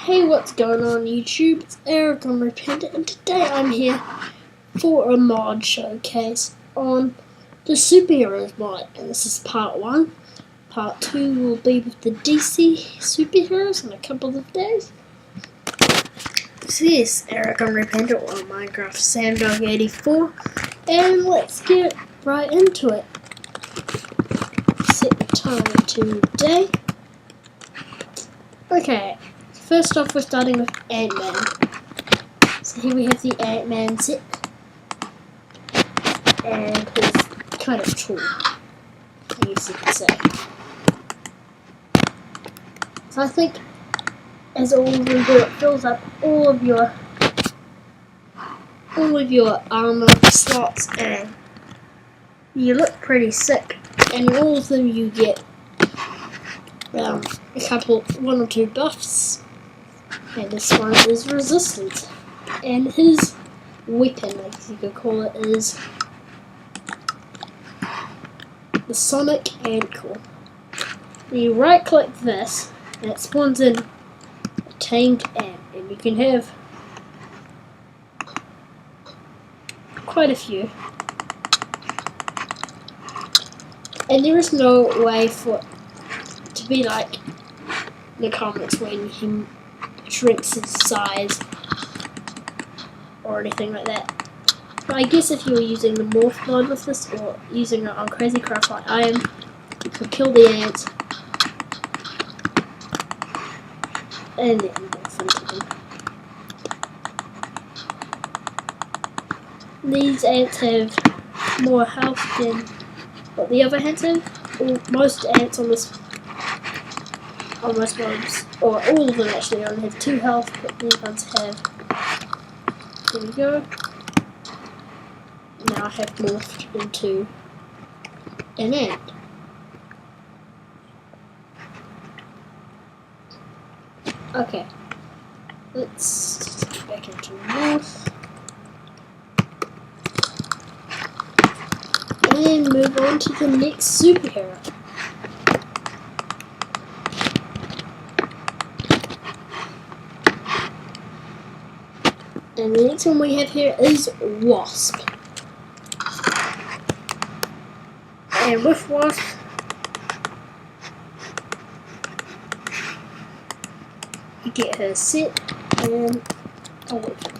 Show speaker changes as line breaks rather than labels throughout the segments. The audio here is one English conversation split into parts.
Hey, what's going on YouTube? It's Eric Unrepentant, and today I'm here for a mod showcase on the superheroes mod, and this is part 1. Part 2 will be with the DC superheroes in a couple of days. So yes, Eric Unrepentant on Minecraft SamDog84, and let's get right into it. Set the timer to day. Okay. First off, we're starting with Ant-Man. So here we have the Ant-Man set and his kind of tool, I guess you could say. So I think as all of them do, it fills up all of your armor slots, and you look pretty sick. And all of them you get one or two buffs. And this one is resistance. And his weapon, I guess you could call it, is the Sonic Ankle. You right click this, and it spawns in a tamed ant. And you can have quite a few. And there is no way for it to be like in the comics when he shrinks his size or anything like that. But I guess if you were using the morph mod with this, or using it on Crazy Craft like I am, you could kill the ants and then morph into them. These ants have more health than what the other ants have. Most ants on this mobs, or all of them actually, only have 2 health, but these ones have. There we go. Now I have morphed into an ant. Okay, let's get back into morph and move on to the next superhero. And the next one we have here is Wasp. And with Wasp, you get her set and a weapon.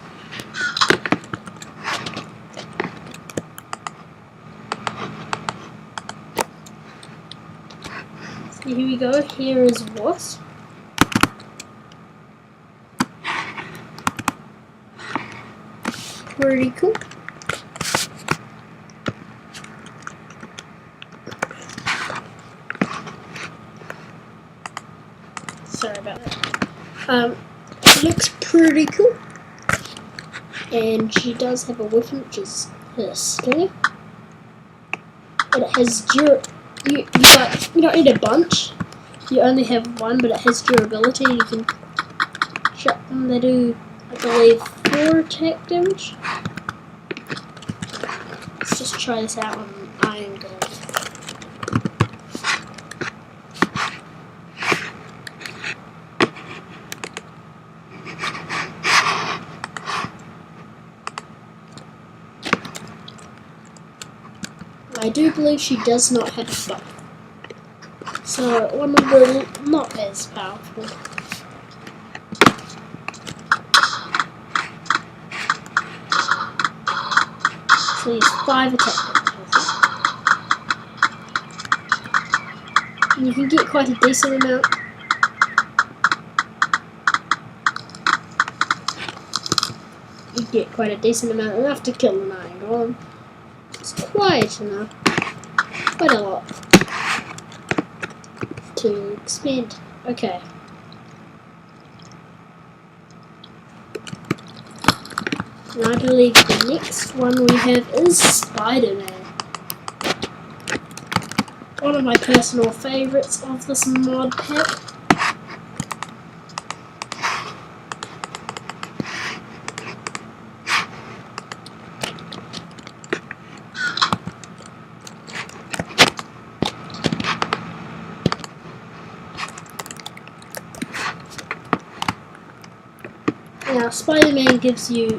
So here we go, here is Wasp. Pretty cool. Sorry about that. It looks pretty cool. And she does have a weapon, which is her stinger. And it has you don't need a bunch. You only have one, but it has durability. You can shot them. They do, I believe, 4 attack damage. Let's just try this out on Iron Gold. I do believe she does not have a buff, so one of the not as powerful. So he's 5 attack damage. And you can get quite a decent amount. You get quite a decent amount, enough to kill an Iron Golem. It's quite enough. Quite a lot to expand. Okay. And I believe the next one we have is Spider-Man. One of my personal favourites of this mod pack. Now, Spider-Man gives you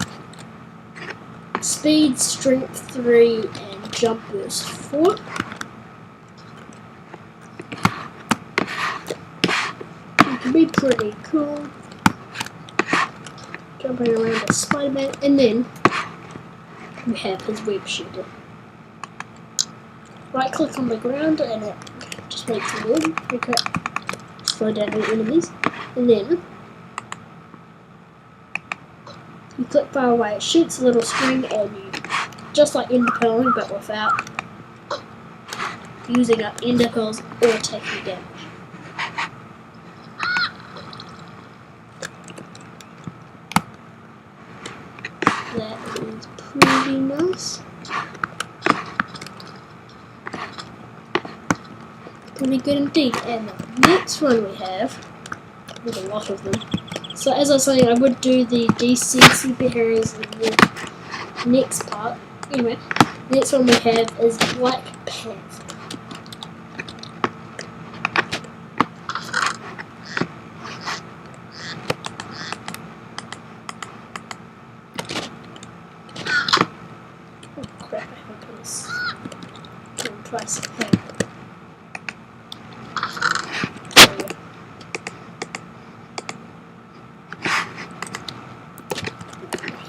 speed, strength 3, and jump boost 4. It can be pretty cool. Jumping around as Spider-Man, and then we have his web shooter. Right click on the ground and it just makes a web. Okay. Slow down the enemies. And then you click far away, it shoots a little string and you, just like ender pearling but without using up ender pearls or taking damage. That is pretty nice. Pretty good indeed. And the next one we have, there's a lot of them. So as I was saying, I would do the DC superheroes in the next part. Anyway, the next one we have is Black Panther. Oh crap, I hope it's going twice. Okay.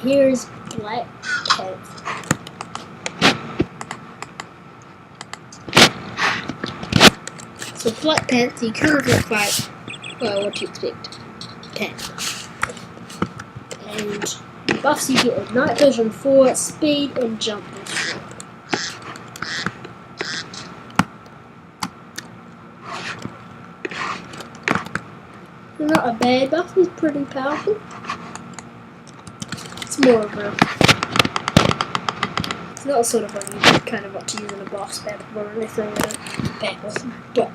Here's Black Panther. So Black Panther, you kind of look like, well, what do you expect? Panther. And the buffs you get are Night Vision 4, Speed, and Jump Boost 4. They're not a bad buff, it's pretty powerful. It's more of a, it's not sort of one you kind of want to use in a boss battle or anything like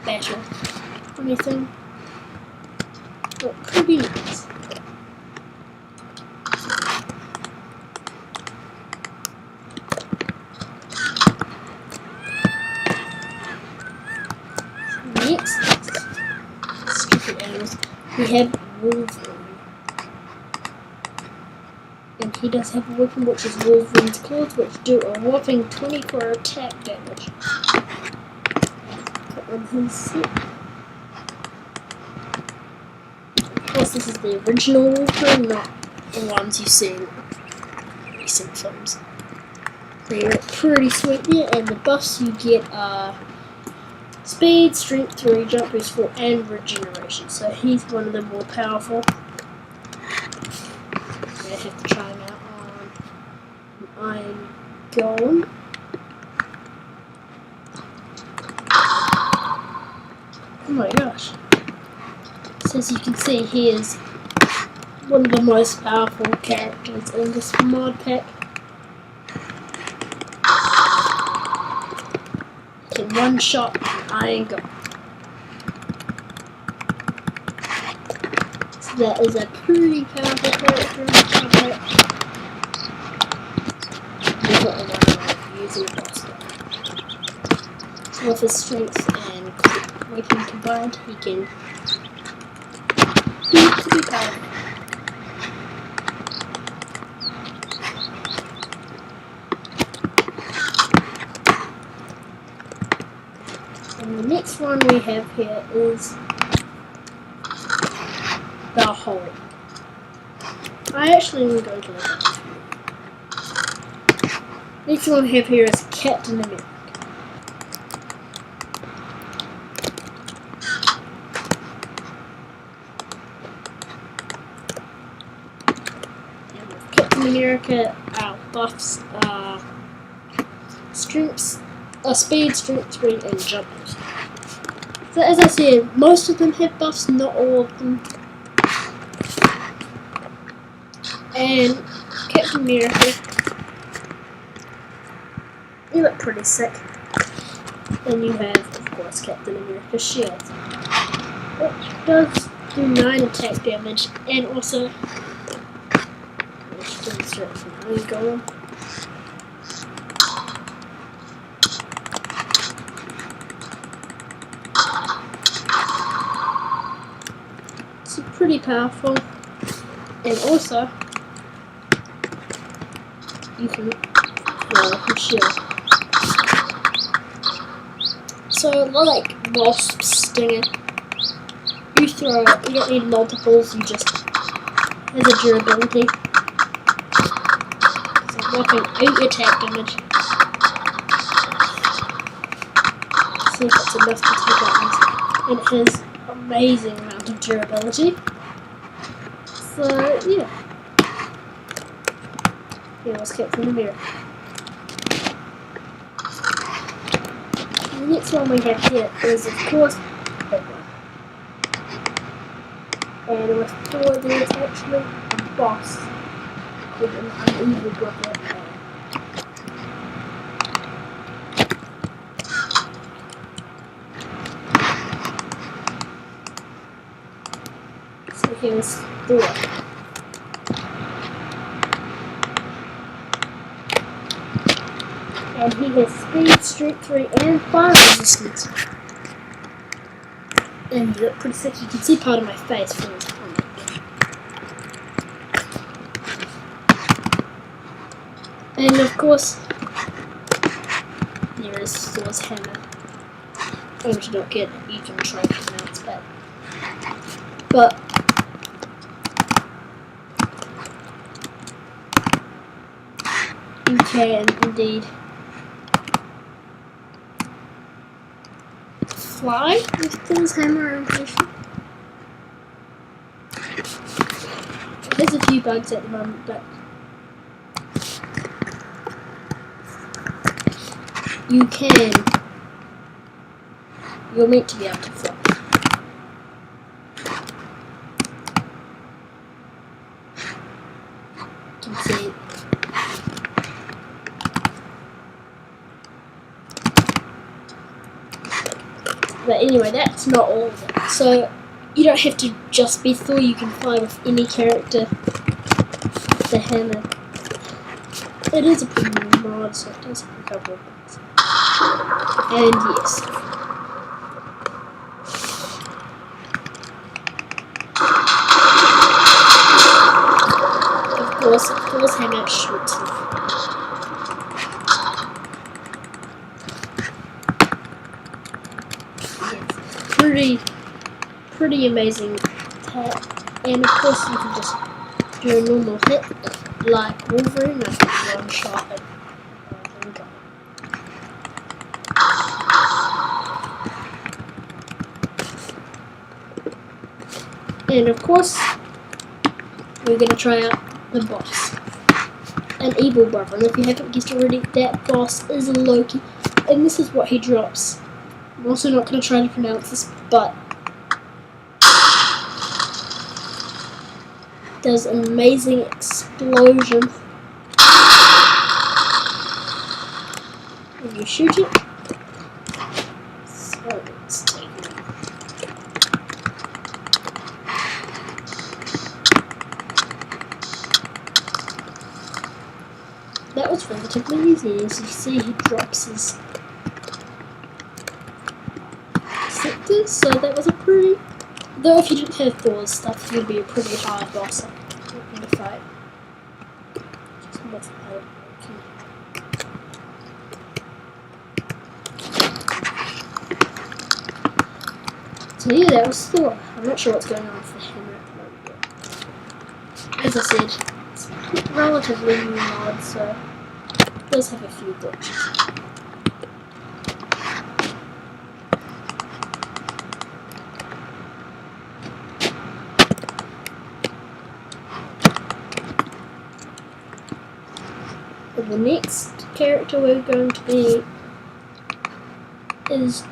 battle or anything. But pretty nice. Next, stupid animals, we have Wolverine. And he does have a weapon which is Wolverine's claws, which do a whopping 24 attack damage. Put on his set. Of course, this is the original Wolverine, not the ones you see in recent films. They're pretty sweet there, and the buffs you get are Speed, Strength 3, Jump Boost 4, and Regeneration. So he's one of the more powerful. I have to try him out on Iron Golem. Oh my gosh. So as you can see, he is one of the most powerful characters in this mod pack. Can one shot Iron Golem. That is a pretty powerful character in the combat. Definitely one I like using a boss battle. So with his strength and weapon combined, he can be pretty powerful. And the next one we have here is the Hulk. I actually am going to look at it. Next one we have here is Captain America. And with Captain America, our buffs are speed, strength 3, and jump boost. So as I said, most of them have buffs, not all of them. And Captain America, you look pretty sick. Then you have, of course, Captain America's shield, which does do 9 attack damage, and also, let's demonstrate from Iron Golem. It's pretty powerful. And also, you can throw a shield. So, like wasp stinger, you throw it, you don't need multiples, you just has a durability. So, whopping 8 attack damage. See if it's enough to take out this. And it has amazing amount of durability. So, yeah. Yeah, let's get from the mirror. The next one we have here is, of course, Hitler. And with Thor, there's actually a boss called an Uneven Brother. So here's Thor. And he has speed, strength 3, and fire resistance. And you look pretty sick. You can see part of my face from his helmet. And of course, there is Thor's hammer. Which you don't get, you can try to pronounce that. But you can indeed fly with Thor's hammer, I'm pretty sure. There's a few bugs at the moment, but you're meant to be able to fly. You can see. But anyway, that's not all of it. So, you don't have to just be Thor, you can fly with any character with the hammer. It is a premium mod, so it does have a couple of bugs. And yes. Of course, hammer shoots him. Pretty amazing attack, and of course you can just do a normal hit like Wolverine, like one shot and go. And of course we're going to try out the boss, an evil brother, and if you haven't guessed already, that boss is Loki, and this is what he drops. I'm also not going to try to pronounce this, but does an amazing explosion when you shoot it. So let's take it. That was relatively easy. As you see, he drops his sectors, so that was a pretty... Though if you didn't have Thor's stuff, it would be a pretty hard boss to fight. Just what's that? So yeah, that was Thor. I'm not sure what's going on with the hammer at the moment, but as I said, it's a relatively new mod, so it does have a few glitches. And the next character we're going to be is,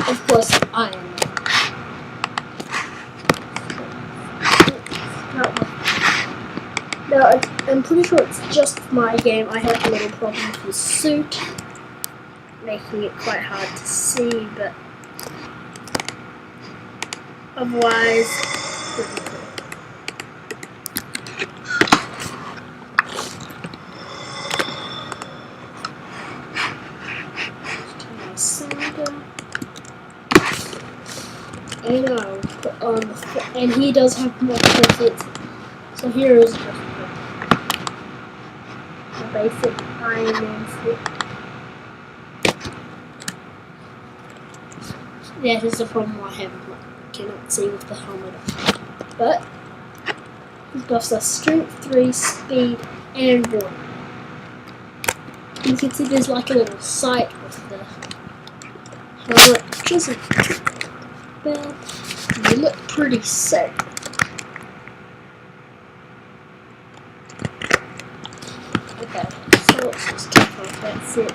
of course, Iron Man. Now, I'm pretty sure it's just my game. I had a little problem with the suit, making it quite hard to see, but otherwise, pretty cool. And I'll put on the and he does have multiple sets. So here is the basic Iron Man set. That is the problem I have. Cannot see with the helmet on. But his buffs are strength 3, speed, and water. You can see there's like a little sight with the helmet, which isn't bad. They look pretty sick. Okay, so let's just take off that set.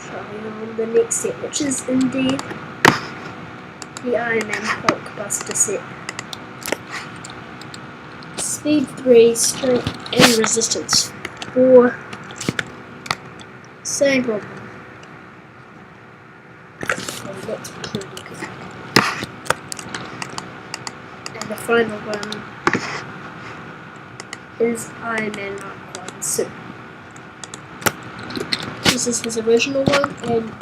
Try on the next set, which is indeed the Iron Man Hulkbuster set. Speed 3, strength, and resistance 4. Same problem. So that's pretty good. And the final one is Iron Man Mark 1 suit. This is his original one, and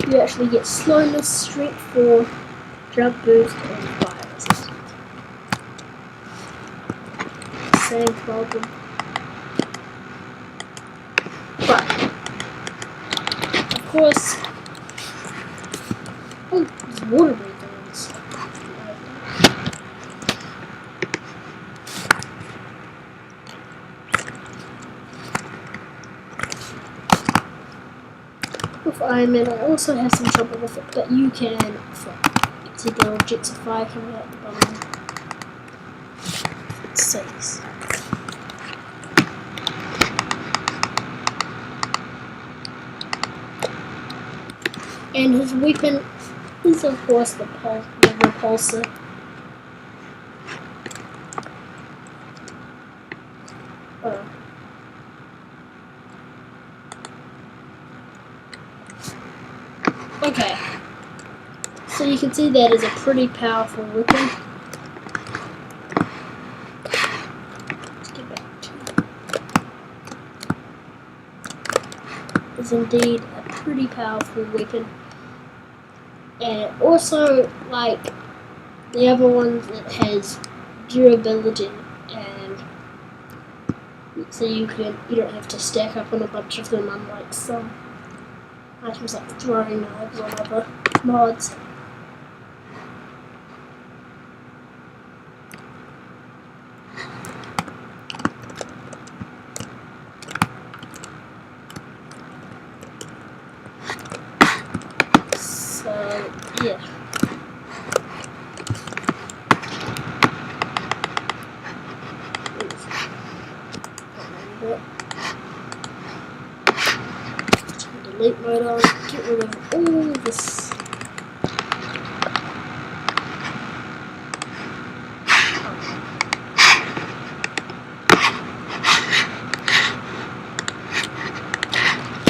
you actually get slowness, strength 4, jump boost, and fire resistance. Same problem. But, of course, oh, there's water breathing. With Iron Man, I also have some trouble with it, but you can fly. You see the little jets of fire coming out the bottom. It says. And his weapon is, of course, the repulsor. Okay, so you can see that is a pretty powerful weapon. Let's get back to it. It's indeed a pretty powerful weapon. And also, like the other ones, it has durability, and so you don't have to stack up on a bunch of them, unlike some items like throwing knives on other mods. So yeah. Delete mode on, get rid of all this.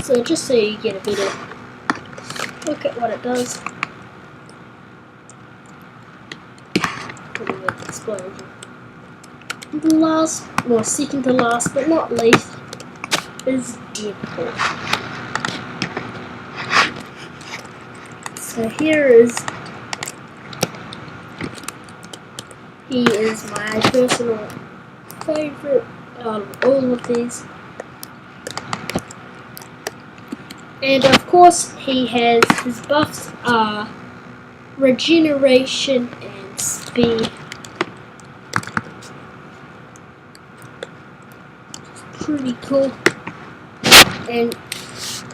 So just so you get a better look at what it does. Explosion. The last, well, second to last, but not least, is Deadpool. So he is my personal favorite out of all of these. And of course, his buffs are regeneration and speed. Pretty cool. And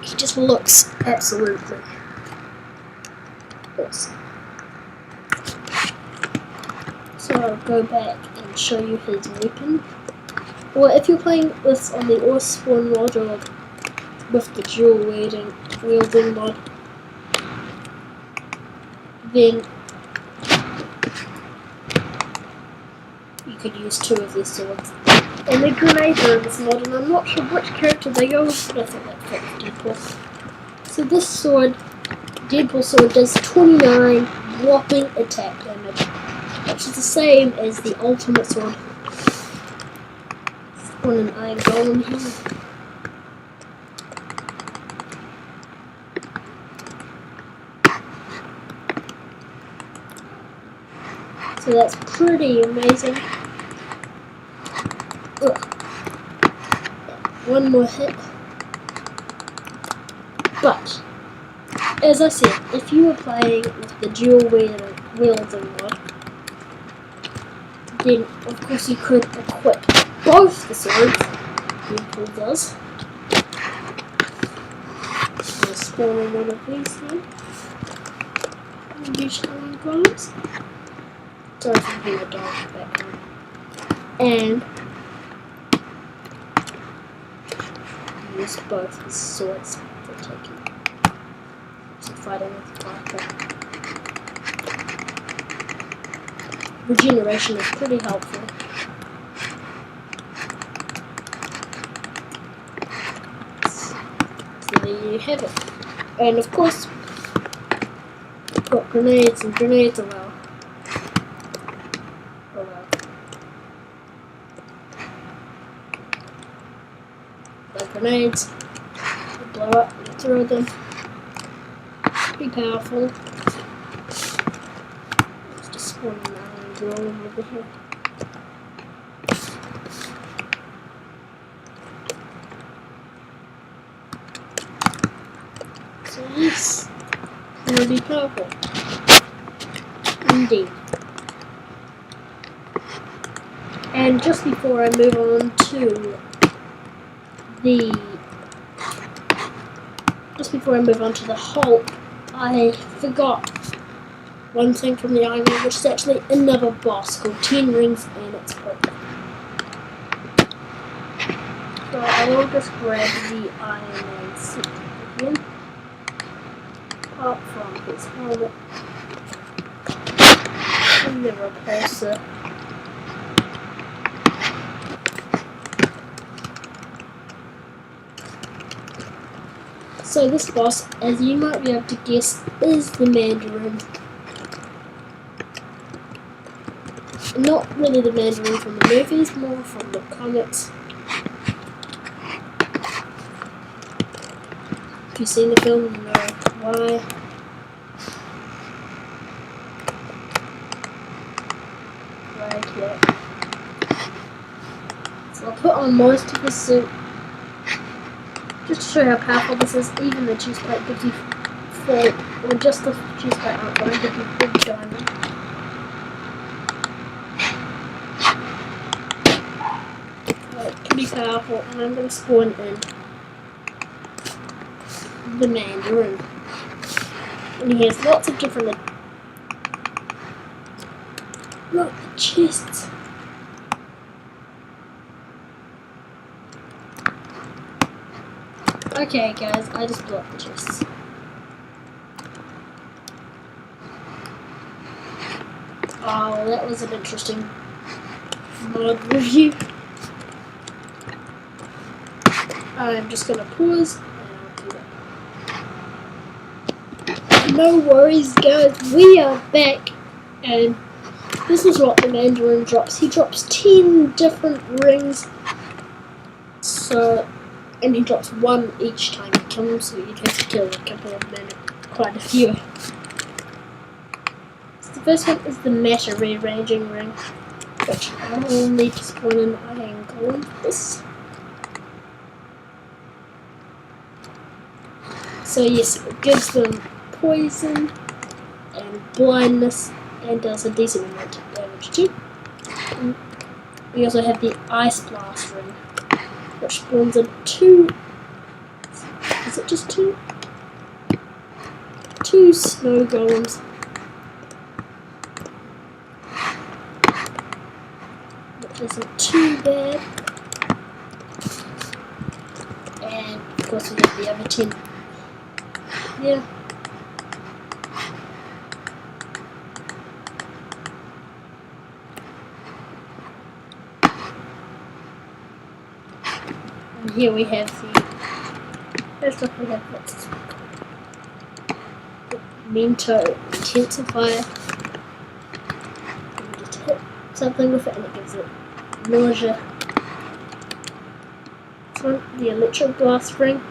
he just looks absolutely awesome. So I'll go back and show you his weapon. Well, if you're playing this on the Ospawn mod or with the dual wielding mod, then you could use 2 of these swords. And the grenades are in this mod, and I'm not sure which character they go with, but I think that fits Deadpool. So this sword, Deadpool sword, does 29 whopping attack damage, which is the same as the ultimate sword. On an iron golem here. So that's pretty amazing. one more hit. But, as I said, if you were playing with the dual wielding mod, then of course you could equip both the swords. Deadpool does. I'll spawn in one of these here. Use iron golems. Sorry for being a dog background. And use both the swords for taking. So fighting with Parker. Regeneration is pretty helpful. So there you have it. And of course, we've got grenades, and grenades are well. Oh well. Like grenades, you blow up, you throw them. Pretty powerful. Let's just spawn an iron golem over here. So yes, really powerful. Indeed. And just before I move on to the Hulk, I forgot one thing from the Iron Man, which is actually another boss called 10 Rings and its Hulk. So I will just grab the Iron Man suit again, apart from his helmet and the repulsor. So this boss, as you might be able to guess, is the Mandarin. Not really the Mandarin from the movies, more from the comics. If you've seen the film, you know why. Right here. So I'll put on most of the suit. Just to show you how powerful this is, even the cheese plate gives you 4, or just the cheese plate outline gives you 4 diamond. Pretty powerful, and I'm going to spawn in the Mandarin. And he has lots of different... Look, the chests. Okay guys, I just blew up the chests. Oh, that was an interesting mod review. I'm just gonna pause and I'll do that. No worries guys, we are back, and this is what the Mandarin drops. He drops 10 different rings. So, and he drops 1 each time you kill him, so you'd have to kill a couple of them, quite a few. So the first one is the matter rearranging ring, which I will need to spawn an iron golem for this. So yes, it gives them poison and blindness and does a decent amount of damage too. And we also have the ice blast ring, which spawns in 2, is it just 2? 2 snow golems. Which isn't too bad. And of course we have the other 10. Yeah. And here we have first off we have what's the Mento Intensifier. You just hit something with it and it gives it nausea. This one, the Electro Blast ring.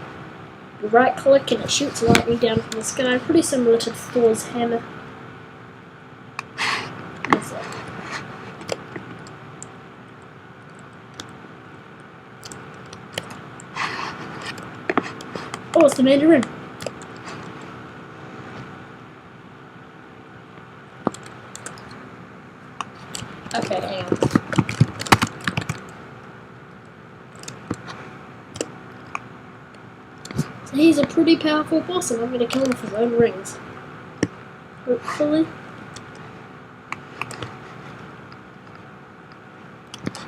You right click and it shoots lightning down from the sky, pretty similar to Thor's hammer. There's that. Oh, it's the Mandarin. Okay, hang on. So he's a pretty powerful boss, and I'm going to kill him with his own rings. Hopefully.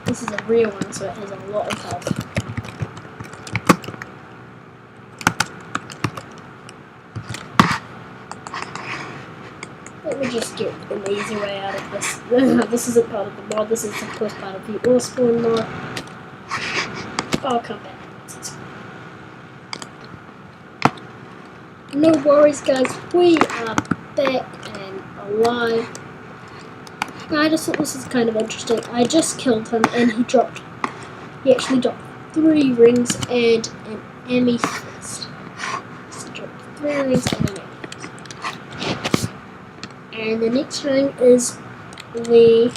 This is a real one, so it has a lot of health. Let me just get an easy way out of this. This isn't part of the mod, this is of course part of the ore spawn mod. I'll come back. No worries guys, we are back and alive. I just thought this is kind of interesting. I just killed him and he actually dropped 3 rings and an amethyst. So dropped 3 rings and an amethyst. And the next ring is the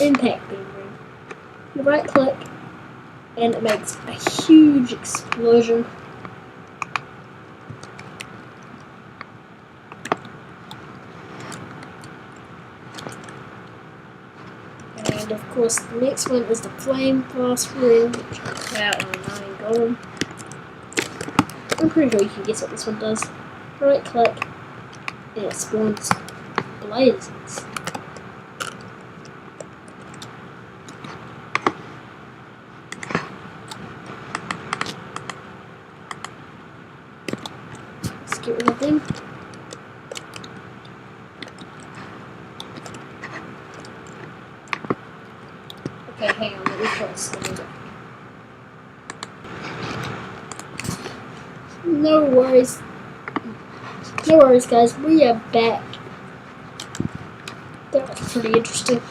impact beam ring. You right click and it makes a huge explosion. And of course the next one is the flame blast ring, which is out on an iron golem. I'm pretty sure you can guess what this one does. Right click and it spawns blazes. Let's get rid of them. Okay, hang on, let me close the window. No worries. No worries guys, we are back. That was pretty interesting.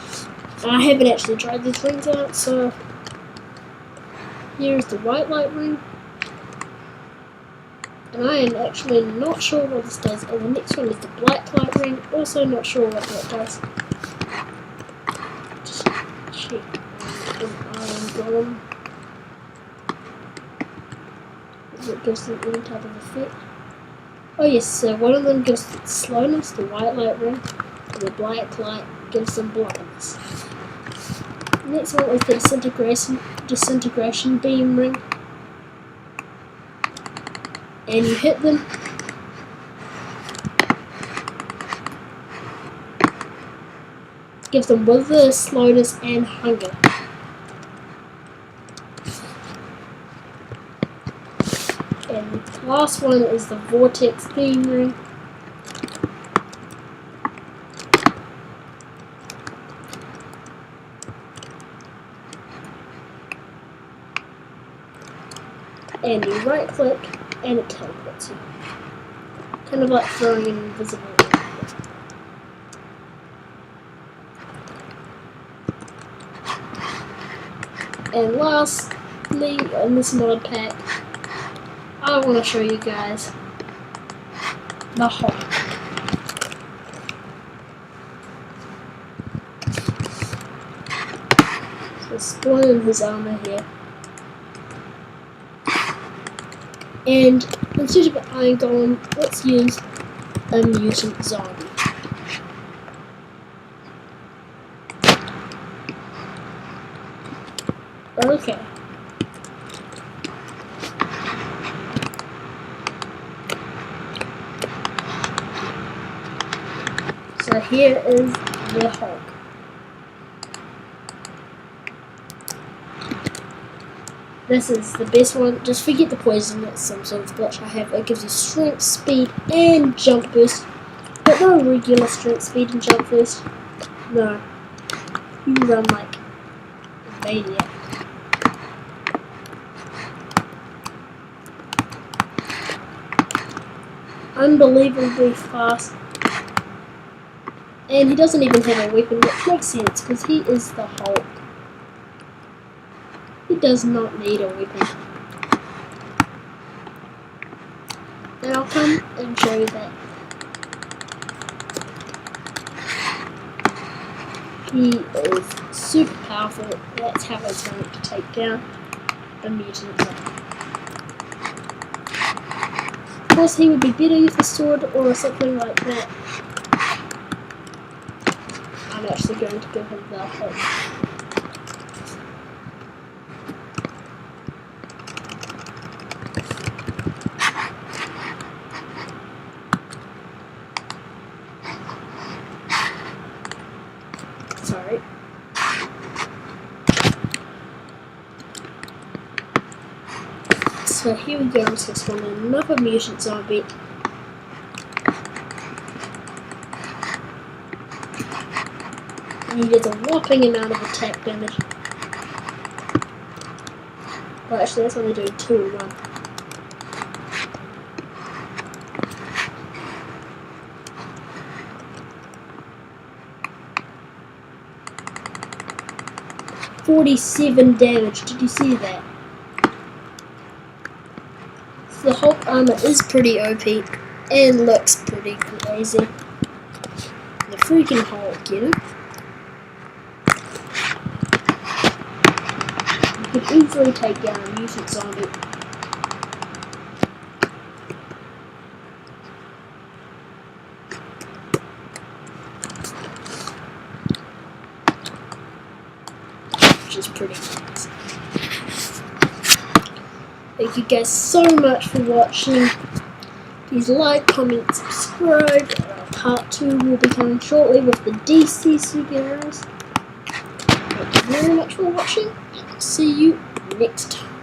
I haven't actually tried these rings out, so here's the white light ring. And I am actually not sure what this does. And the next one is the black light ring, also not sure what that does. Just check an iron golem. It gives them any type of effect. Oh yes, so one of them gives slowness, the white light ring, and the black light gives them blindness. The next one is the disintegration beam ring. And you hit them. Gives them wither, slowness, and hunger. And the last one is the vortex beam ring. And you right click and it teleports you. Kind of like throwing an invisible object. And lastly, in this mod pack, I want to show you guys the Hulk. So spoiling his armor here. And instead of an iron golem, let's use a mutant zombie. Okay. So here is the Hulk. This is the best one. Just forget the poison, it's some sort of glitch I have. It gives you strength, speed, and jump boost. But no regular strength, speed, and jump boost. No. You run like a maniac. Unbelievably fast. And he doesn't even have a weapon, which makes sense, because he is the Hulk. He does not need a weapon. And I'll come and show you that. He is super powerful. That's how he's going to take down a mutant zombie. course, he would be better with a sword or something like that. I'm actually going to give him the hook. Sorry. So here we go with this one, another mutant zombie. And he does a whopping amount of attack damage. Well, actually, that's only doing 2 in 1. $47 damage. Did you see that? The Hulk armor is pretty OP and looks pretty crazy. The freaking Hulk, you know? You could easily take down a mutant zombie. Which is pretty nice. Thank you guys so much for watching. Please like, comment, subscribe. Part 2 will be coming shortly with the DC superheroes. Thank you very much for watching. See you next time.